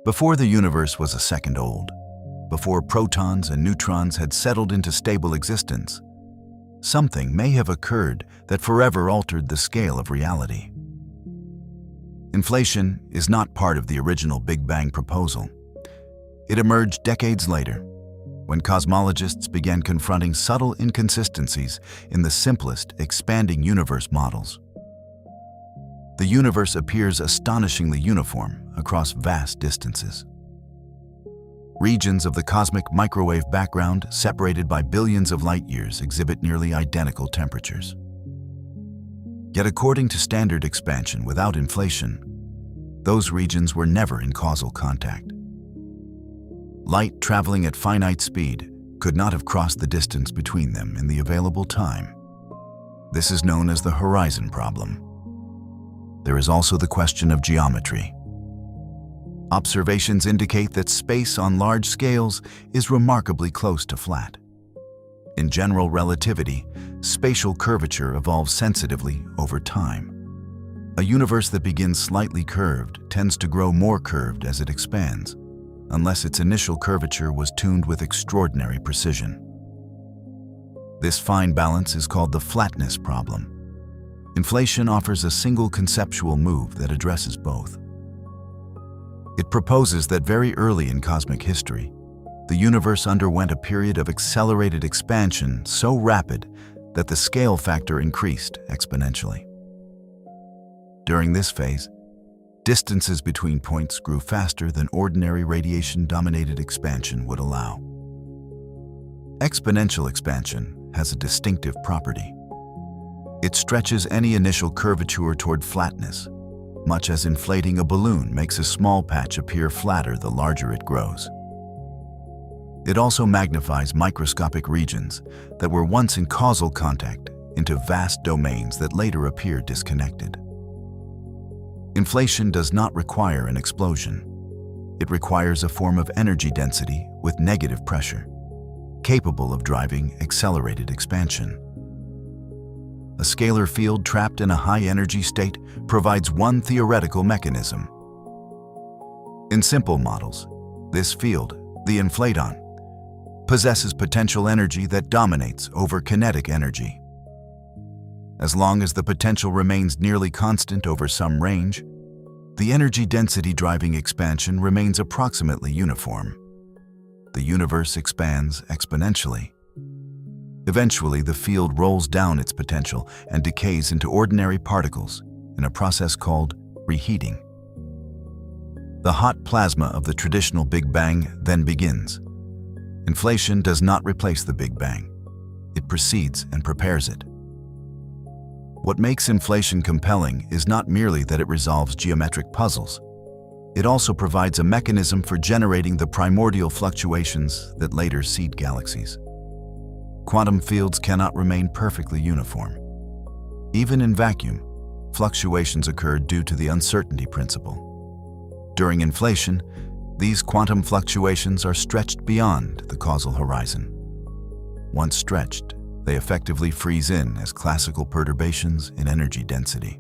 Before the universe was a second old, before protons and neutrons had settled into stable existence, something may have occurred that forever altered the scale of reality. Inflation is not part of the original Big Bang proposal. It emerged decades later, when cosmologists began confronting subtle inconsistencies in the simplest, expanding universe models. The universe appears astonishingly uniform across vast distances. Regions of the cosmic microwave background, separated by billions of light-years, exhibit nearly identical temperatures. Yet according to standard expansion without inflation, those regions were never in causal contact. Light traveling at finite speed could not have crossed the distance between them in the available time. This is known as the horizon problem. There is also the question of geometry. Observations indicate that space on large scales is remarkably close to flat. In general relativity, spatial curvature evolves sensitively over time. A universe that begins slightly curved tends to grow more curved as it expands, unless its initial curvature was tuned with extraordinary precision. This fine balance is called the flatness problem. Inflation offers a single conceptual move that addresses both. It proposes that very early in cosmic history, the universe underwent a period of accelerated expansion so rapid that the scale factor increased exponentially. During this phase, distances between points grew faster than ordinary radiation-dominated expansion would allow. Exponential expansion has a distinctive property. It stretches any initial curvature toward flatness, much as inflating a balloon makes a small patch appear flatter the larger it grows. It also magnifies microscopic regions that were once in causal contact into vast domains that later appear disconnected. Inflation does not require an explosion. It requires a form of energy density with negative pressure, capable of driving accelerated expansion. A scalar field trapped in a high-energy state provides one theoretical mechanism. In simple models, this field, the inflaton, possesses potential energy that dominates over kinetic energy. As long as the potential remains nearly constant over some range, the energy density driving expansion remains approximately uniform. The universe expands exponentially. Eventually, the field rolls down its potential and decays into ordinary particles in a process called reheating. The hot plasma of the traditional Big Bang then begins. Inflation does not replace the Big Bang. It precedes and prepares it. What makes inflation compelling is not merely that it resolves geometric puzzles. It also provides a mechanism for generating the primordial fluctuations that later seed galaxies. Quantum fields cannot remain perfectly uniform. Even in vacuum, fluctuations occur due to the uncertainty principle. During inflation, these quantum fluctuations are stretched beyond the causal horizon. Once stretched, they effectively freeze in as classical perturbations in energy density.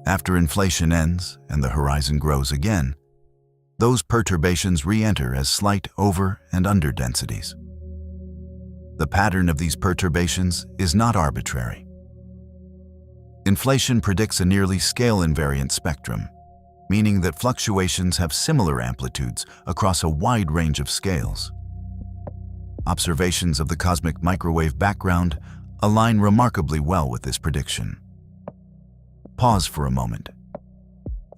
After inflation ends and the horizon grows again, those perturbations re-enter as slight over- and under-densities. The pattern of these perturbations is not arbitrary. Inflation predicts a nearly scale-invariant spectrum, meaning that fluctuations have similar amplitudes across a wide range of scales. Observations of the cosmic microwave background align remarkably well with this prediction. Pause for a moment.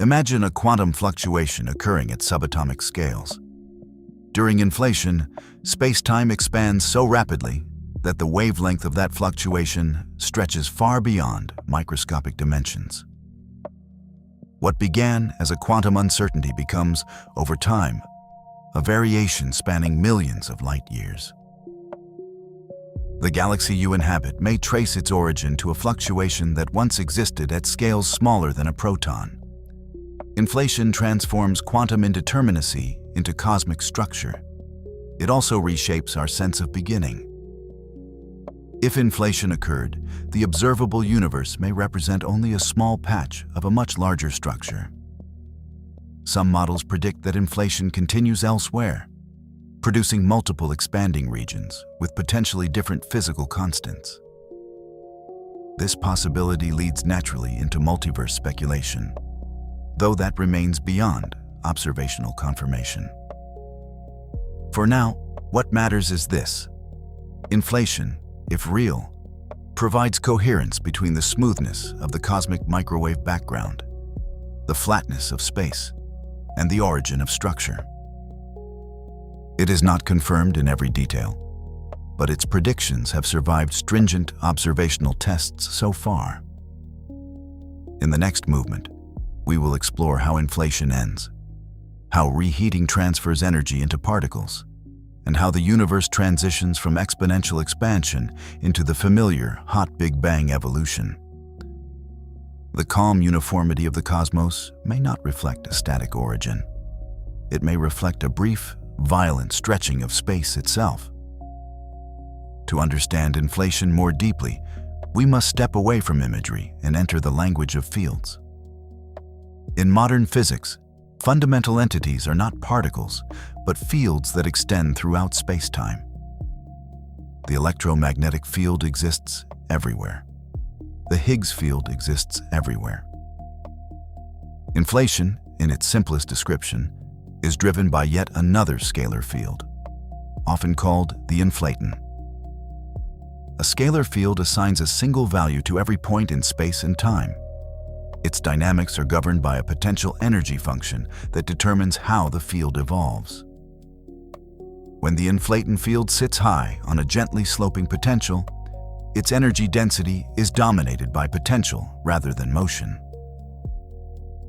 Imagine a quantum fluctuation occurring at subatomic scales. During inflation, space-time expands so rapidly that the wavelength of that fluctuation stretches far beyond microscopic dimensions. What began as a quantum uncertainty becomes, over time, a variation spanning millions of light-years. The galaxy you inhabit may trace its origin to a fluctuation that once existed at scales smaller than a proton. Inflation transforms quantum indeterminacy into cosmic structure. It also reshapes our sense of beginning. If inflation occurred, the observable universe may represent only a small patch of a much larger structure. Some models predict that inflation continues elsewhere, producing multiple expanding regions with potentially different physical constants. This possibility leads naturally into multiverse speculation, though that remains beyond observational confirmation. For now, what matters is this: inflation, if real, provides coherence between the smoothness of the cosmic microwave background, the flatness of space, and the origin of structure. It is not confirmed in every detail, but its predictions have survived stringent observational tests so far. In the next movement, we will explore how inflation ends, how reheating transfers energy into particles, and how the universe transitions from exponential expansion into the familiar hot Big Bang evolution. The calm uniformity of the cosmos may not reflect a static origin. It may reflect a brief, violent stretching of space itself. To understand inflation more deeply, we must step away from imagery and enter the language of fields. In modern physics, fundamental entities are not particles, but fields that extend throughout space-time. The electromagnetic field exists everywhere. The Higgs field exists everywhere. Inflation, in its simplest description, is driven by yet another scalar field, often called the inflaton. A scalar field assigns a single value to every point in space and time. Its dynamics are governed by a potential energy function that determines how the field evolves. When the inflaton field sits high on a gently sloping potential, its energy density is dominated by potential rather than motion.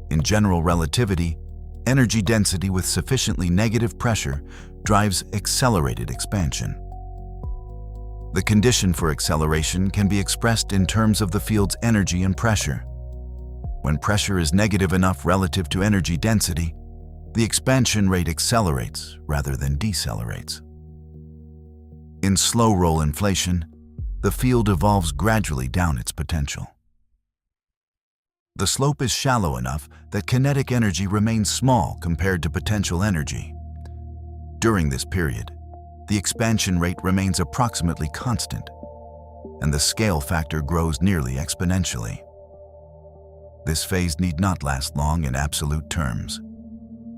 In general relativity, energy density with sufficiently negative pressure drives accelerated expansion. The condition for acceleration can be expressed in terms of the field's energy and pressure. When pressure is negative enough relative to energy density, the expansion rate accelerates rather than decelerates. In slow-roll inflation, the field evolves gradually down its potential. The slope is shallow enough that kinetic energy remains small compared to potential energy. During this period, the expansion rate remains approximately constant, and the scale factor grows nearly exponentially. This phase need not last long in absolute terms.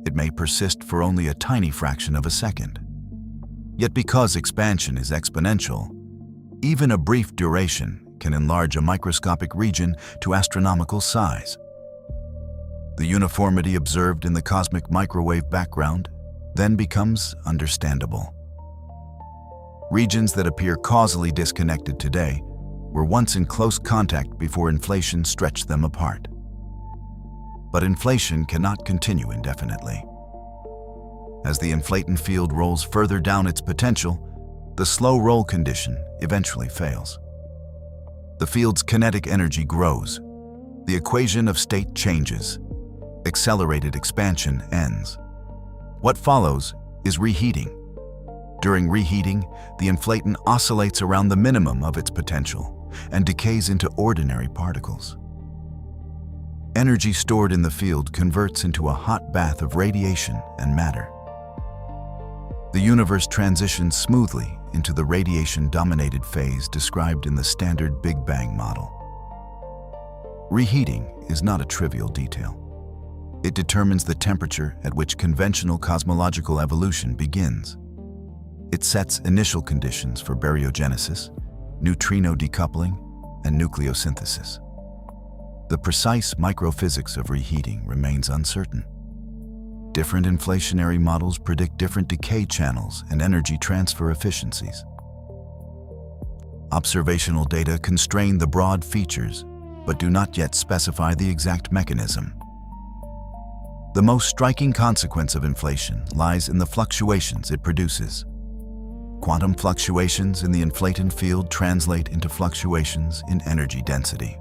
It may persist for only a tiny fraction of a second. Yet because expansion is exponential, even a brief duration can enlarge a microscopic region to astronomical size. The uniformity observed in the cosmic microwave background then becomes understandable. Regions that appear causally disconnected today were once in close contact before inflation stretched them apart. But inflation cannot continue indefinitely. As the inflaton field rolls further down its potential, the slow roll condition eventually fails. The field's kinetic energy grows. The equation of state changes. Accelerated expansion ends. What follows is reheating. During reheating, the inflaton oscillates around the minimum of its potential and decays into ordinary particles. Energy stored in the field converts into a hot bath of radiation and matter. The universe transitions smoothly into the radiation-dominated phase described in the standard Big Bang model. Reheating is not a trivial detail. It determines the temperature at which conventional cosmological evolution begins. It sets initial conditions for baryogenesis, neutrino decoupling, and nucleosynthesis. The precise microphysics of reheating remains uncertain. Different inflationary models predict different decay channels and energy transfer efficiencies. Observational data constrain the broad features, but do not yet specify the exact mechanism. The most striking consequence of inflation lies in the fluctuations it produces. Quantum fluctuations in the inflaton field translate into fluctuations in energy density.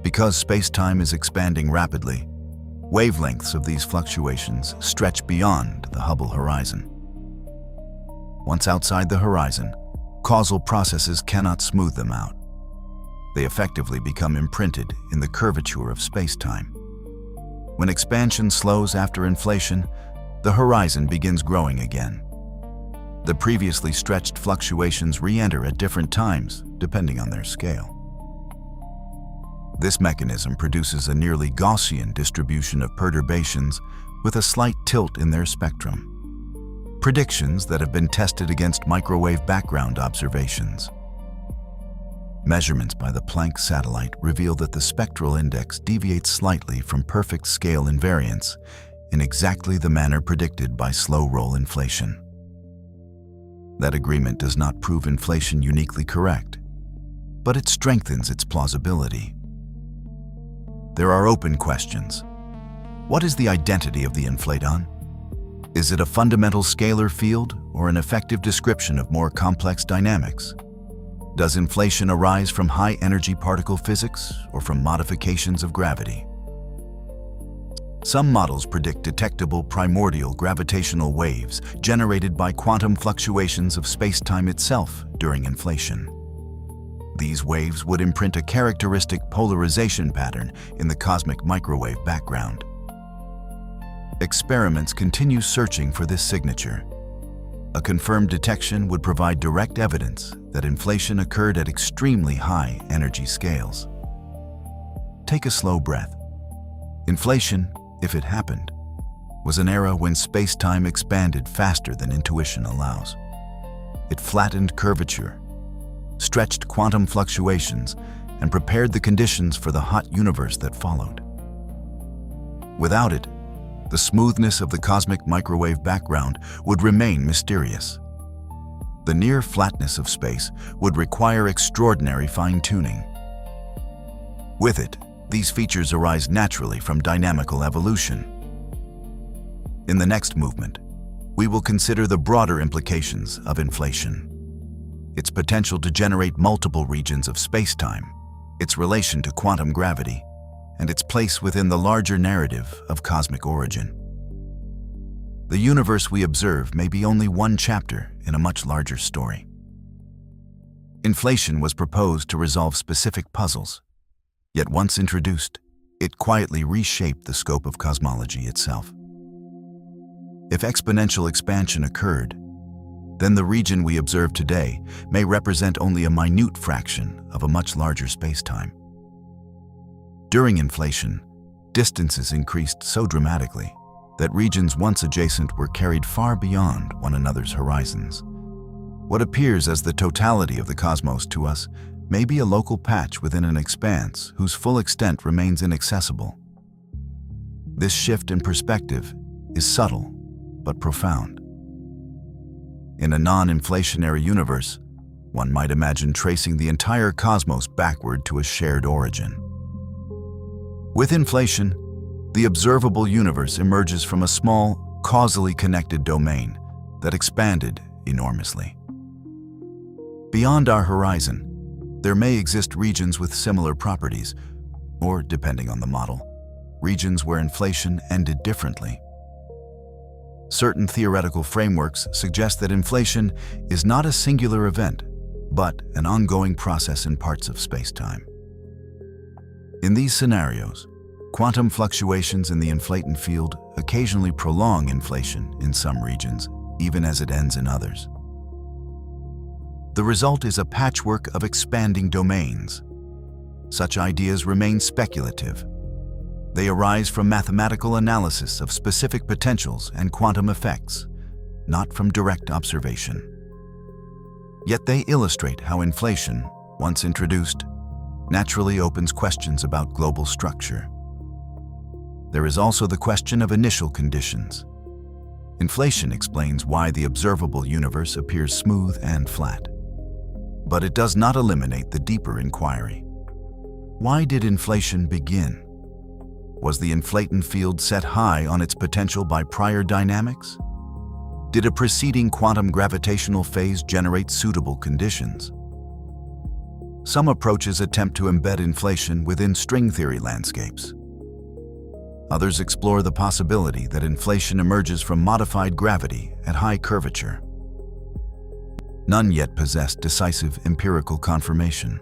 Because space-time is expanding rapidly, wavelengths of these fluctuations stretch beyond the Hubble horizon. Once outside the horizon, causal processes cannot smooth them out. They effectively become imprinted in the curvature of space-time. When expansion slows after inflation, the horizon begins growing again. The previously stretched fluctuations re-enter at different times, depending on their scale. This mechanism produces a nearly Gaussian distribution of perturbations with a slight tilt in their spectrum. Predictions that have been tested against microwave background observations. Measurements by the Planck satellite reveal that the spectral index deviates slightly from perfect scale invariance in exactly the manner predicted by slow-roll inflation. That agreement does not prove inflation uniquely correct, but it strengthens its plausibility. There are open questions. What is the identity of the inflaton? Is it a fundamental scalar field or an effective description of more complex dynamics? Does inflation arise from high-energy particle physics or from modifications of gravity? Some models predict detectable primordial gravitational waves generated by quantum fluctuations of space-time itself during inflation. These waves would imprint a characteristic polarization pattern in the cosmic microwave background. Experiments continue searching for this signature. A confirmed detection would provide direct evidence that inflation occurred at extremely high energy scales. Take a slow breath. Inflation, if it happened, was an era when space-time expanded faster than intuition allows. It flattened curvature, stretched quantum fluctuations, and prepared the conditions for the hot universe that followed. Without it, the smoothness of the cosmic microwave background would remain mysterious. The near flatness of space would require extraordinary fine-tuning. With it, these features arise naturally from dynamical evolution. In the next movement, we will consider the broader implications of inflation. Its potential to generate multiple regions of space-time, its relation to quantum gravity, and its place within the larger narrative of cosmic origin. The universe we observe may be only one chapter in a much larger story. Inflation was proposed to resolve specific puzzles, yet once introduced, it quietly reshaped the scope of cosmology itself. If exponential expansion occurred, then the region we observe today may represent only a minute fraction of a much larger space-time. During inflation, distances increased so dramatically that regions once adjacent were carried far beyond one another's horizons. What appears as the totality of the cosmos to us may be a local patch within an expanse whose full extent remains inaccessible. This shift in perspective is subtle but profound. In a non-inflationary universe, one might imagine tracing the entire cosmos backward to a shared origin. With inflation, the observable universe emerges from a small, causally connected domain that expanded enormously. Beyond our horizon, there may exist regions with similar properties, or, depending on the model, regions where inflation ended differently. Certain theoretical frameworks suggest that inflation is not a singular event, but an ongoing process in parts of space-time. In these scenarios, quantum fluctuations in the inflaton field occasionally prolong inflation in some regions, even as it ends in others. The result is a patchwork of expanding domains. Such ideas remain speculative. They arise from mathematical analysis of specific potentials and quantum effects, not from direct observation. Yet they illustrate how inflation, once introduced, naturally opens questions about global structure. There is also the question of initial conditions. Inflation explains why the observable universe appears smooth and flat. But it does not eliminate the deeper inquiry. Why did inflation begin? Was the inflaton field set high on its potential by prior dynamics? Did a preceding quantum gravitational phase generate suitable conditions? Some approaches attempt to embed inflation within string theory landscapes. Others explore the possibility that inflation emerges from modified gravity at high curvature. None yet possess decisive empirical confirmation.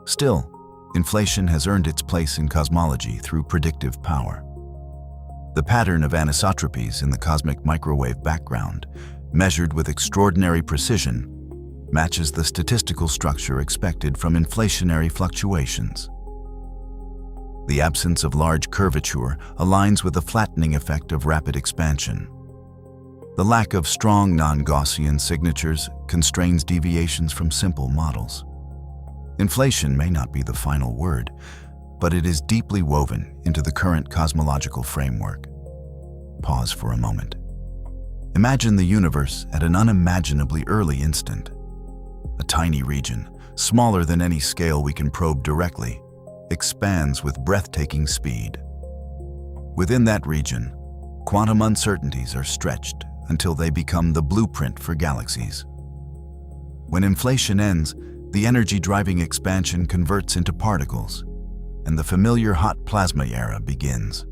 Still, inflation has earned its place in cosmology through predictive power. The pattern of anisotropies in the cosmic microwave background, measured with extraordinary precision, matches the statistical structure expected from inflationary fluctuations. The absence of large curvature aligns with the flattening effect of rapid expansion. The lack of strong non-Gaussian signatures constrains deviations from simple models. Inflation may not be the final word, but it is deeply woven into the current cosmological framework. Pause for a moment. Imagine the universe at an unimaginably early instant. A tiny region, smaller than any scale we can probe directly, expands with breathtaking speed. Within that region, quantum uncertainties are stretched until they become the blueprint for galaxies. When inflation ends, the energy-driving expansion converts into particles, and the familiar hot plasma era begins.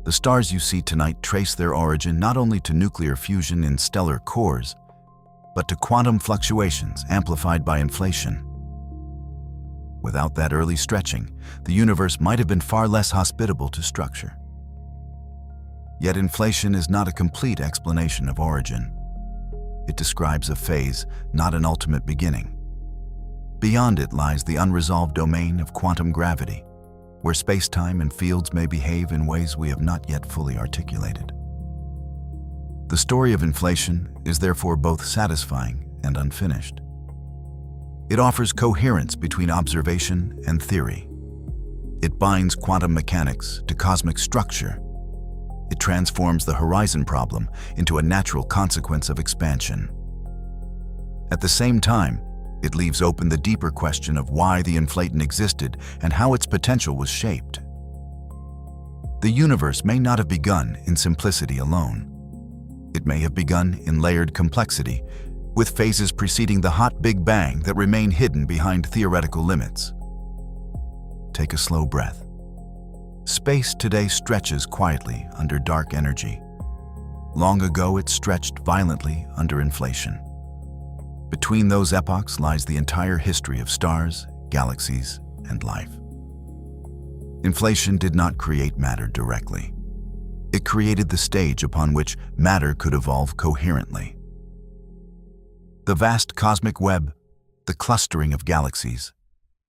The stars you see tonight trace their origin not only to nuclear fusion in stellar cores, but to quantum fluctuations amplified by inflation. Without that early stretching, the universe might have been far less hospitable to structure. Yet inflation is not a complete explanation of origin. It describes a phase, not an ultimate beginning. Beyond it lies the unresolved domain of quantum gravity, where space-time and fields may behave in ways we have not yet fully articulated. The story of inflation is therefore both satisfying and unfinished. It offers coherence between observation and theory. It binds quantum mechanics to cosmic structure. It transforms the horizon problem into a natural consequence of expansion. At the same time, it leaves open the deeper question of why the inflaton existed and how its potential was shaped. The universe may not have begun in simplicity alone. It may have begun in layered complexity, with phases preceding the hot Big Bang that remain hidden behind theoretical limits. Take a slow breath. Space today stretches quietly under dark energy. Long ago, it stretched violently under inflation. Between those epochs lies the entire history of stars, galaxies, and life. Inflation did not create matter directly. It created the stage upon which matter could evolve coherently. The vast cosmic web, the clustering of galaxies,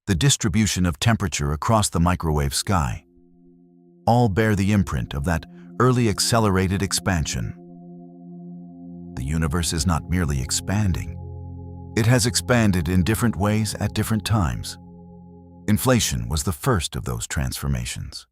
the distribution of temperature across the microwave sky, all bear the imprint of that early accelerated expansion. The universe is not merely expanding. It has expanded in different ways at different times. Inflation was the first of those transformations.